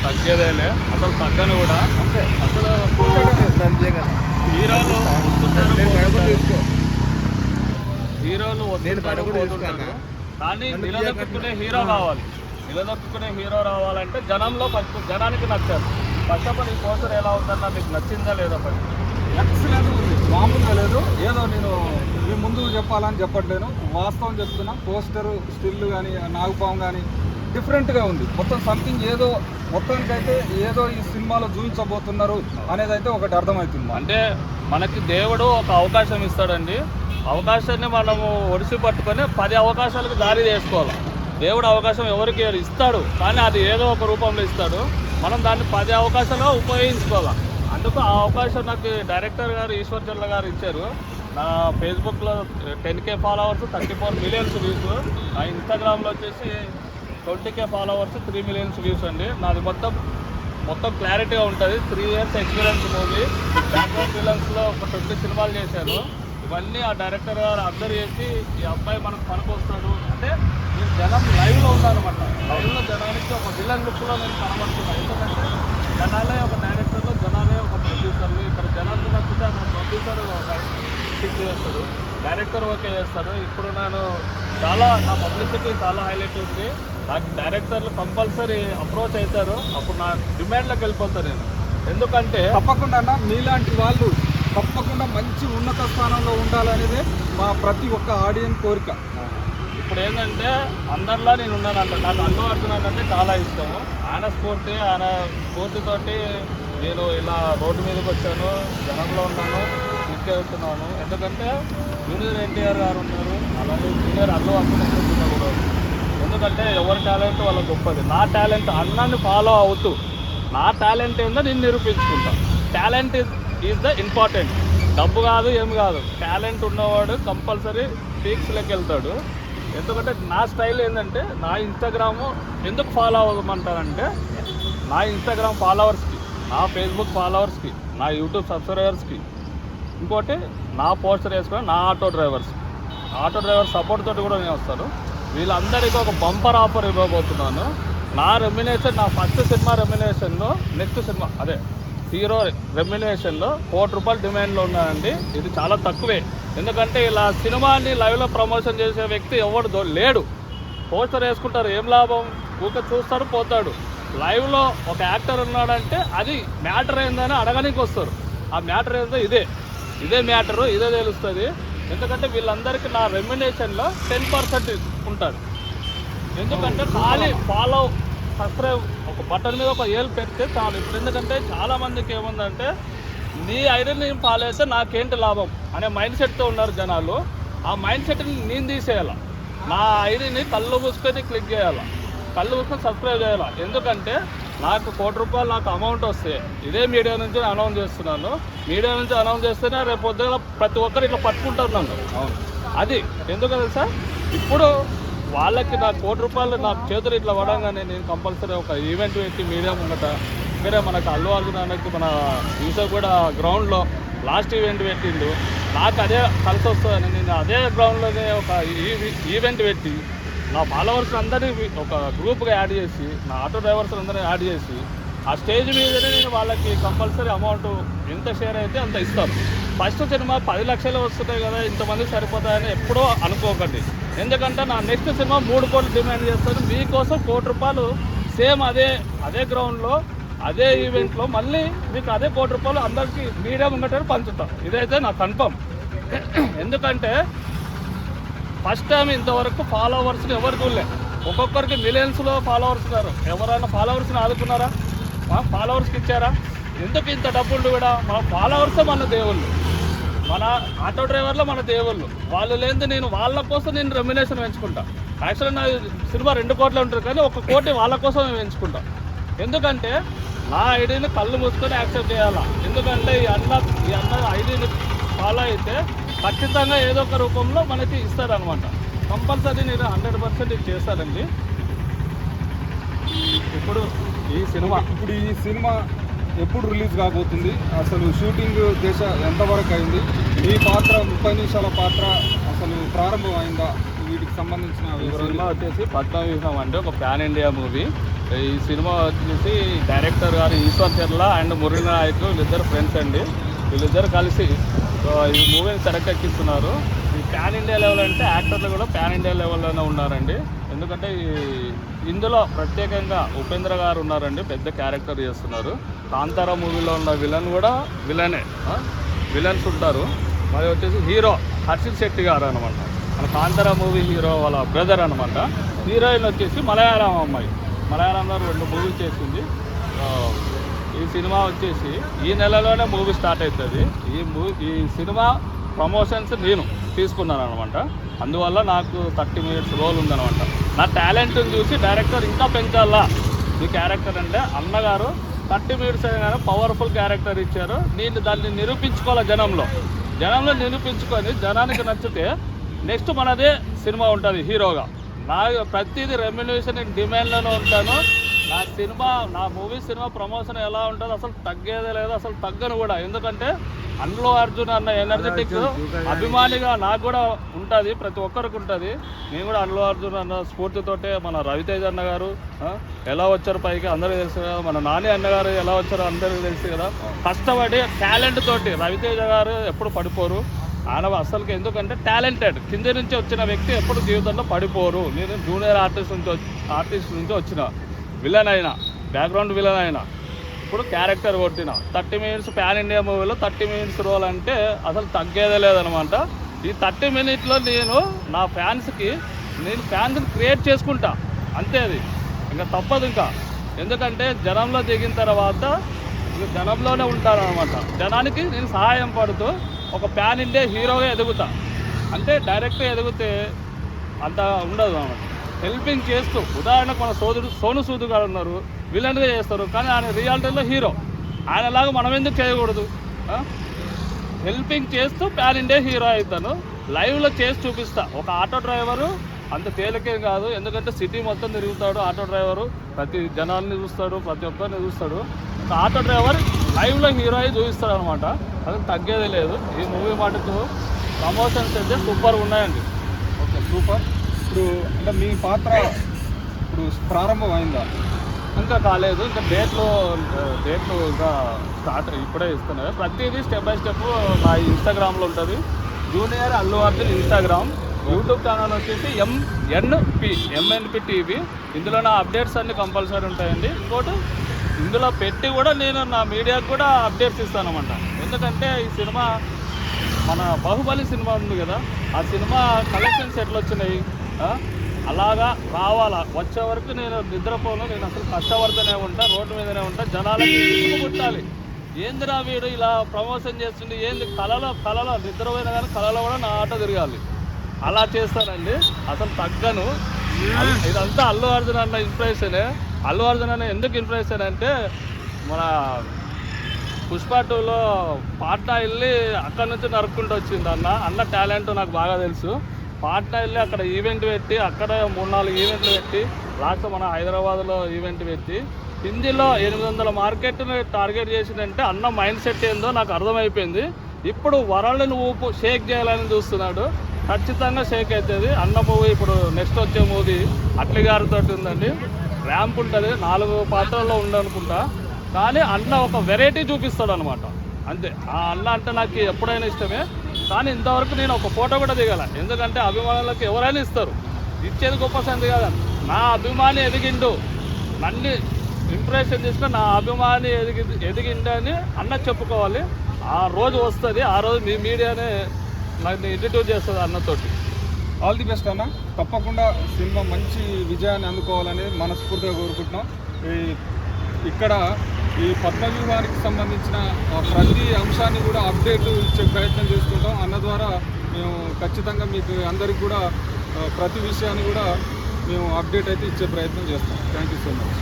తగ్గేదేలే, అసలు తగ్గను కూడా. అంతే అసలు హీరోలు హీరోలు పోతుంటారు, కానీ నిలదొక్కునే హీరో కావాలి. నిలదొక్కునే హీరో రావాలంటే జనంలో ఫస్ట్ జనానికి నచ్చాలి. ఫస్ట్ ఆఫ్ ఆల్ ఈ పోస్టర్ ఎలా ఉందన్నా మీకు నచ్చిందా లేదా? ఫస్ట్ ఎక్సలెంట్ ఉంది, మామూలుగా లేదు. ఏదో నేను మీ ముందు చెప్పాలని చెప్పట్లేను, వాస్తవం చెప్తున్నా. పోస్టరు, స్టిల్ కానీ, నాగపాము కానీ డిఫరెంట్గా ఉంది. మొత్తం సంథింగ్ ఏదో మొత్తానికైతే ఏదో ఈ సినిమాలో చూపించబోతున్నారు అనేది అయితే ఒకటి అర్థమవుతుంది. అంటే మనకి దేవుడు ఒక అవకాశం ఇస్తాడండి. అవకాశాన్ని మనము ఒడిసి పట్టుకొని 10 అవకాశాలకు దారి చేసుకోవాలి. దేవుడు అవకాశం ఎవరికి ఇస్తాడు, కానీ అది ఏదో ఒక రూపంలో ఇస్తాడు. మనం దాన్ని 10 అవకాశాలుగా ఉపయోగించుకోవాలి. అందుకు ఆ అవకాశం నాకు డైరెక్టర్ గారు ఈశ్వర్ చల్ల గారు ఇచ్చారు. నా ఫేస్బుక్లో 10K ఫాలోవర్స్, 34 మిలియన్స్ వ్యూస్. నా ఇన్స్టాగ్రామ్లో వచ్చేసి 20K ఫాలోవర్స్, 3 మిలియన్స్ వ్యూస్ అండి. నాది మొత్తం క్లారిటీగా ఉంటుంది. 3 ఇయర్స్ ఎక్స్పీరియన్స్ మూవీ. బ్యాక్గ్రౌండ్ విలన్స్లో ఒక 20 సినిమాలు చేశాను. ఇవన్నీ ఆ డైరెక్టర్ గారు అబ్జర్వ్ చేసి ఈ అబ్బాయి మనకు పనికొస్తాడు అంటే, నేను జనం లైవ్లో ఉన్నానమాట. లైవ్లో జనానికి ఒక విలన్ లుక్లో నేను కనబడుతున్నాను. ఎందుకంటే జనాలే ఒక డైరెక్టర్లు, జనాలే ఒక ప్రొడ్యూసర్లు. ఇక్కడ జనాలు నచ్చితే అక్కడ ప్రొడ్యూసర్ ఫిక్స్ చేస్తాడు, డైరెక్టర్ ఓకే చేస్తాడు. ఇప్పుడు నేను నా పబ్లిసిటీ చాలా హైలైట్ ఉంది. నాకు డైరెక్టర్లు కంపల్సరీ అప్రోచ్ అవుతారు. అప్పుడు నా డిమాండ్లోకి వెళ్ళిపోతాను నేను. ఎందుకంటే తప్పకుండా అన్న, మీలాంటి వాళ్ళు తప్పకుండా మంచి ఉన్నత స్థానంలో ఉండాలనేదే మా ప్రతి ఒక్క ఆడియన్స్ కోరిక. ఇప్పుడు ఏంటంటే అందరిలా నేను ఉన్నానంట. నాకు అల్లు అర్జున్ అంటే చాలా ఇష్టము. ఆయన స్ఫూర్తితోటి నేను ఇలా రోడ్డు మీదకి వచ్చాను, జనంలో ఉన్నాను, వెళ్తున్నాను. ఎందుకంటే జూనియర్ ఎన్టీఆర్ గారు ఉన్నారు, అలాగే జూనియర్ అల్లు అర్జున్ కూడా. ఎందుకంటే ఎవరి టాలెంట్ వాళ్ళ గొప్పది. నా టాలెంట్ అన్నాన్ని ఫాలో అవుతూ నా టాలెంట్ ఏందో నేను నిరూపించుకుంటా. Talent is the important. డబ్బు కాదు, ఏమి కాదు. టాలెంట్ ఉన్నవాడు కంపల్సరీ పీక్స్లోకి వెళ్తాడు. ఎందుకంటే నా స్టైల్ ఏంటంటే, నా ఇన్స్టాగ్రాము ఎందుకు ఫాలో అవ్వమంటారంటే, నా ఇన్స్టాగ్రామ్ ఫాలోవర్స్కి, నా ఫేస్బుక్ ఫాలోవర్స్కి, నా యూట్యూబ్ సబ్స్క్రైబర్స్కి, ఇంకోటి నా పోస్టర్ వేసుకొని నా ఆటో డ్రైవర్ సపోర్ట్ తోటి కూడా నేను వస్తాను. వీళ్ళందరికీ ఒక బంపర్ ఆఫర్ ఇవ్వబోతున్నాను. నా రెమ్యునేషన్, నా ఫస్ట్ సినిమా రెమ్యునేషన్లో, నెక్స్ట్ సినిమా అదే హీరో రెమ్యునేషన్లో ₹1 డిమాండ్లో ఉన్నానండి. ఇది చాలా తక్కువే. ఎందుకంటే ఇలా సినిమాని లైవ్లో ప్రమోషన్ చేసే వ్యక్తి ఎవడు లేడు. పోస్టర్ వేసుకుంటారు, ఏం లాభం? ఊరికే చూస్తారు, పోతాడు. లైవ్లో ఒక యాక్టర్ ఉన్నాడంటే అది మ్యాటర్ ఏందని అడగడానికి వస్తారు. ఆ మ్యాటర్ ఏందో ఇదే మ్యాటరు, ఇదే తెలుస్తుంది. ఎందుకంటే వీళ్ళందరికీ నా రెమ్యునేషన్లో 10% ఉంటుంది. ఎందుకంటే ఖాళీ ఫాలో, సబ్స్క్రైబ్ ఒక బటన్ మీద ఒక ఏళ్ళు పెడితే చాలు. ఇప్పుడు ఎందుకంటే చాలామందికి ఏముందంటే, నీ ఐడియాని నేను ఫాలో అయితే నాకేంటి లాభం అనే మైండ్ సెట్తో ఉన్నారు జనాలు. ఆ మైండ్ సెట్ని నేను తీసేయాలి. నా ఐడిని కళ్ళు మూసుకొని క్లిక్ చేయాలి, కళ్ళు మూసుకొని సబ్స్క్రైబ్ చేయాలి. ఎందుకంటే నాకు ₹1 నాకు అమౌంట్ వస్తే ఇదే మీడియా నుంచి అనౌన్స్ చేస్తున్నాను. మీడియా నుంచి అనౌన్స్ చేస్తేనే రేపు పొద్దున ప్రతి ఒక్కరు ఇట్లా పట్టుకుంటారు నన్ను. అది ఎందుకు తెలుసా? ఇప్పుడు వాళ్ళకి నాకు ₹1 నాకు చేతులు ఇట్లా పడంగానే నేను కంపల్సరీ ఒక ఈవెంట్ పెట్టి మీడియా ముంగట, ఇక్కడే మనకు అల్లు అర్జున్ అన్నకి మన యూసఫ్ కూడా గ్రౌండ్లో లాస్ట్ ఈవెంట్ పెట్టిండు. నాకు అదే కలిసి వస్తుందని నేను అదే గ్రౌండ్లోనే ఒక ఈవెంట్ పెట్టి నా ఫాలోవర్స్ అందరినీ ఒక గ్రూప్గా యాడ్ చేసి, నా ఆటో డ్రైవర్స్ అందరినీ యాడ్ చేసి, ఆ స్టేజ్ మీదనే నేను వాళ్ళకి కంపల్సరీ అమౌంట్ ఎంత షేర్ అయితే అంత ఇస్తాను. ఫస్ట్ సినిమా 10 లక్షలు వస్తున్నాయి కదా, ఇంతమంది సరిపోతాయని ఎప్పుడూ అనుకోకండి. ఎందుకంటే నా నెక్స్ట్ సినిమా 3 కోట్లు డిమాండ్ చేస్తాను. మీకోసం ₹1 సేమ్ అదే గ్రౌండ్లో, అదే ఈవెంట్లో మళ్ళీ మీకు అదే ₹1 అందరికీ మీడియా ముంగట పంచుతాం. ఇదైతే నా కన్ఫర్మ్. ఎందుకంటే ఫస్ట్ టైం ఇంతవరకు ఫాలోవర్స్ని ఎవరు చూడలే. ఒక్కొక్కరికి మిలియన్స్లో ఫాలోవర్స్ ఉన్నారు. ఎవరైనా ఫాలోవర్స్ని ఆదుకున్నారా? ఫాలోవర్స్కి ఇచ్చారా? ఎందుకు ఇంత డబ్బులు కూడా? మన ఫాలోవర్సే మన దేవుళ్ళు, మన ఆటో డ్రైవర్లో మన దేవుళ్ళు. వాళ్ళు లేనిది నేను వాళ్ళ కోసం నేను రెమ్యునేషన్ పెంచుకుంటా. యాక్చువల్లీ నా సినిమా 2 కోట్లు ఉంటుంది, కానీ 1 కోటి వాళ్ళ కోసం నేను పెంచుకుంటా. ఎందుకంటే నా ఐడిని కళ్ళు మూసుకొని యాక్సెప్ట్ చేయాలా. ఎందుకంటే ఈ అన్న ఐడిని ఫాలో అయితే ఖచ్చితంగా ఏదో ఒక రూపంలో మనకి ఇస్తారనమాట. కంపల్సరీ నేను 100% ఇది చేస్తానండి. ఇప్పుడు ఈ సినిమా ఎప్పుడు రిలీజ్ కాబోతుంది? అసలు షూటింగ్ దశ ఎంతవరకు అయింది? ఈ పాత్ర 30 నిమిషాల పాత్ర అసలు ప్రారంభం అయిందా? వీటికి సంబంధించిన సినిమా వచ్చేసి పద్మవ్యూహం అంటే ఒక ప్యాన్ ఇండియా మూవీ. ఈ సినిమా వచ్చేసి డైరెక్టర్ గారు ఈశ్వర్ చర్ల అండ్ మురళీ నాయక్ వీళ్ళిద్దరు ఫ్రెండ్స్ అండి. వీళ్ళిద్దరు కలిసి ఈ మూవీని తెరకెక్కిస్తున్నారు. ఈ ప్యాన్ ఇండియా లెవెల్ అంటే యాక్టర్లు కూడా ప్యాన్ ఇండియా లెవెల్లోనే ఉన్నారండి. ఎందుకంటే ఇందులో ప్రత్యేకంగా ఉపేంద్ర గారు ఉన్నారండి, పెద్ద క్యారెక్టర్ చేస్తున్నారు. కాంతారా మూవీలో ఉన్న విలన్ కూడా విలన్స్ ఉంటారు. మరి వచ్చేసి హీరో హర్షిత్ శెట్టి గారు అనమాట, మన కాంతారా మూవీ హీరో వాళ్ళ బ్రదర్ అనమాట. హీరోయిన్ వచ్చేసి మలయాళం అమ్మాయి, మలయాళంలో 2 మూవీలు చేసింది. ఈ సినిమా వచ్చేసి ఈ నెలలోనే మూవీ స్టార్ట్ అవుతుంది. ఈ సినిమా ప్రమోషన్స్ నేను తీసుకున్నాను అనమాట. అందువల్ల నాకు 30 minutes రోల్ ఉందనమాట. నా టాలెంట్ని చూసి డైరెక్టర్ ఇంకా పెంచాలా ఈ క్యారెక్టర్ అంటే, అన్నగారు 30 minutes అయినా పవర్ఫుల్ క్యారెక్టర్ ఇచ్చారు. నేను దాన్ని నిరూపించుకోవాలి జనంలో నిరూపించుకొని జనానికి నచ్చితే నెక్స్ట్ మనదే సినిమా ఉంటుంది హీరోగా. నా ప్రతిదీ రెమ్యునేషన్ డిమాండ్లోనే ఉంటాను. నా మూవీ సినిమా ప్రమోషన్ ఎలా ఉంటుంది అసలు తగ్గేదే లేదు, అసలు తగ్గను కూడా. ఎందుకంటే అల్లు అర్జున్ అన్న ఎనర్జెటిక్ అభిమానిగా నాకు కూడా ఉంటుంది, ప్రతి ఒక్కరికి ఉంటుంది. నేను కూడా అల్లు అర్జున్ అన్న స్ఫూర్తితోటే మన రవితేజ అన్న గారు ఎలా వచ్చారు పైకి అందరికీ తెలుసు కదా, మన నాని అన్నగారు ఎలా వచ్చారో అందరికీ తెలుసు కదా. కష్టపడి టాలెంట్ తోటి రవితేజ గారు ఎప్పుడు పడిపోరు. ఆయన అసలుకి ఎందుకంటే టాలెంటెడ్ కింద నుంచి వచ్చిన వ్యక్తి ఎప్పుడు జీవితంలో పడిపోరు. నేను జూనియర్ ఆర్టిస్ట్ నుంచి వచ్చిన విలన్ అయినా, బ్యాక్గ్రౌండ్ విలన్ అయినా, ఇప్పుడు క్యారెక్టర్ కొట్టిన 30 minutes ప్యాన్ ఇండియా మూవీలో 30 minutes రోల్ అంటే అసలు తగ్గేదే లేదనమాట. ఈ 30 minutesలో నా ఫ్యాన్స్ని క్రియేట్ చేసుకుంటా అంతే. అది ఇంకా తప్పదు ఇంకా. ఎందుకంటే జనంలో దిగిన తర్వాత జనంలోనే ఉంటానన్నమాట. జనానికి నేను సహాయం పడుతూ ఒక ప్యాన్ ఇండియా హీరోగా ఎదుగుతా. అంటే డైరెక్ట్గా ఎదిగితే అంత ఉండదు అన్నమాట. హెల్పింగ్ చేస్తూ, ఉదాహరణకు మన సోను సూద్ గారు ఉన్నారు, విలన్గా చేస్తారు, కానీ ఆయన రియాలిటీలో హీరో. ఆయనలాగా మనం ఎందుకు చేయకూడదు? హెల్పింగ్ చేస్తూ ప్యాన్ ఇండియా హీరో అవుతాను. లైవ్లో చేసి చూపిస్తా. ఒక ఆటో డ్రైవరు అంత తేలికేం కాదు, ఎందుకంటే సిటీ మొత్తం తిరుగుతాడు ఆటో డ్రైవరు, ప్రతి జనాల్ని చూస్తాడు, ప్రతి ఒక్కరిని చూస్తాడు. ఒక ఆటో డ్రైవర్ లైవ్లో హీరో అయి చూపిస్తాడు అనమాట. అది తగ్గేది లేదు. ఈ మూవీ మటుకు ప్రమోషన్స్ అయితే సూపర్ ఉన్నాయండి. Okay, super. ఇప్పుడు అంటే మీ పాత్ర ఇప్పుడు ప్రారంభం అయిందా? ఇంకా కాలేదు. ఇంకా డేట్లు ఇంకా స్టార్ట్ ఇప్పుడే ఇస్తున్నాయి. ప్రతిదీ స్టెప్ బై స్టెప్ నా ఇన్స్టాగ్రామ్లో ఉంటుంది, junior Allu Arjun Instagram. YouTube channel వచ్చేసి ఎంఎన్పి టీవీ. ఇందులో నా అప్డేట్స్ అన్నీ కంపల్సరీ ఉంటాయండి. ఇంకోటి ఇందులో పెట్టి కూడా నేను నా మీడియాకు కూడా అప్డేట్స్ ఇస్తాను అన్నమాట. ఎందుకంటే ఈ సినిమా మన బాహుబలి సినిమా ఉంది కదా, ఆ సినిమా కలెక్షన్స్ ఎట్లా వచ్చినాయి అలాగా రావాలా. వచ్చే వరకు నేను నిద్రపోను, నేను అసలు కష్టపడుతూనే ఉంటా, రోడ్డు మీదనే ఉంటా. జనాలకి పుట్టాలి, ఏందిరా వీడు ఇలా ప్రమోషన్ చేస్తుండే, ఏంది కళలో నిద్రపోయినా కానీ కళలో కూడా నా ఆటో తిరగాలి, అలా చేస్తానండి. అసలు తగ్గను. ఇదంతా అల్లు అర్జున్ అన్న ఇన్స్పిరేషనే. అల్లు అర్జున్ అన్న ఎందుకు ఇన్స్పిరేషన్ అంటే, మన పుష్ప 2లో పాట్నా వెళ్ళి అక్కడి నుంచి నరుక్కుంటూ వచ్చింది అన్న టాలెంట్ నాకు బాగా తెలుసు. పాట్నా వెళ్ళి అక్కడ ఈవెంట్ పెట్టి, అక్కడ 3-4 ఈవెంట్లు పెట్టి, లాస్ట్ మన హైదరాబాద్లో ఈవెంట్ పెట్టి హిందీలో 800 మార్కెట్ని టార్గెట్ చేసిందంటే అన్న మైండ్ సెట్ ఏందో నాకు అర్థమైపోయింది. ఇప్పుడు వరల్డ్ని షేక్ చేయాలని చూస్తున్నాడు. ఖచ్చితంగా షేక్ అవుతుంది. అన్న మూవీ ఇప్పుడు నెక్స్ట్ వచ్చే మూవీ అట్లీ గారితో ఉందండి. ర్యాంప్ ఉంటుంది, 4 పాత్రల్లో ఉండనుకుంటా. కానీ అన్న ఒక వెరైటీ చూపిస్తాడు అనమాట, అంతే. ఆ అన్న అంటే నాకు ఎప్పుడైనా ఇష్టమే. కానీ ఇంతవరకు నేను ఒక ఫోటో కూడా దిగాల. ఎందుకంటే అభిమానులకు ఎవరైనా ఇస్తారు, ఇచ్చేది గొప్ప సంది కాదని. నా అభిమాని ఎదిగిండు, నన్ను ఇంప్రెషన్ చేసిన నా అభిమాని ఎదిగిండని అన్న చెప్పుకోవాలి. ఆ రోజు వస్తుంది, ఆ రోజు మీ మీడియానే నన్ను ఇంట్రడ్యూస్ చేస్తుంది అన్నతోటి. ఆల్ ది బెస్ట్ అన్న. తప్పకుండా సినిమా మంచి విజయాన్ని అందుకోవాలని మనస్ఫూర్తిగా కోరుకుంటున్నాం. ఇక్కడ ఈ పద్మవ్యూహానికి సంబంధించిన ప్రతి అంశాన్ని కూడా అప్డేట్ ఇచ్చే ప్రయత్నం చేసుకుంటాం. అన్న ద్వారా మేము ఖచ్చితంగా మీకు అందరికి కూడా ప్రతి విషయాన్ని కూడా మేము అప్డేట్ అయితే ఇచ్చే ప్రయత్నం చేస్తాం. Thank you so much.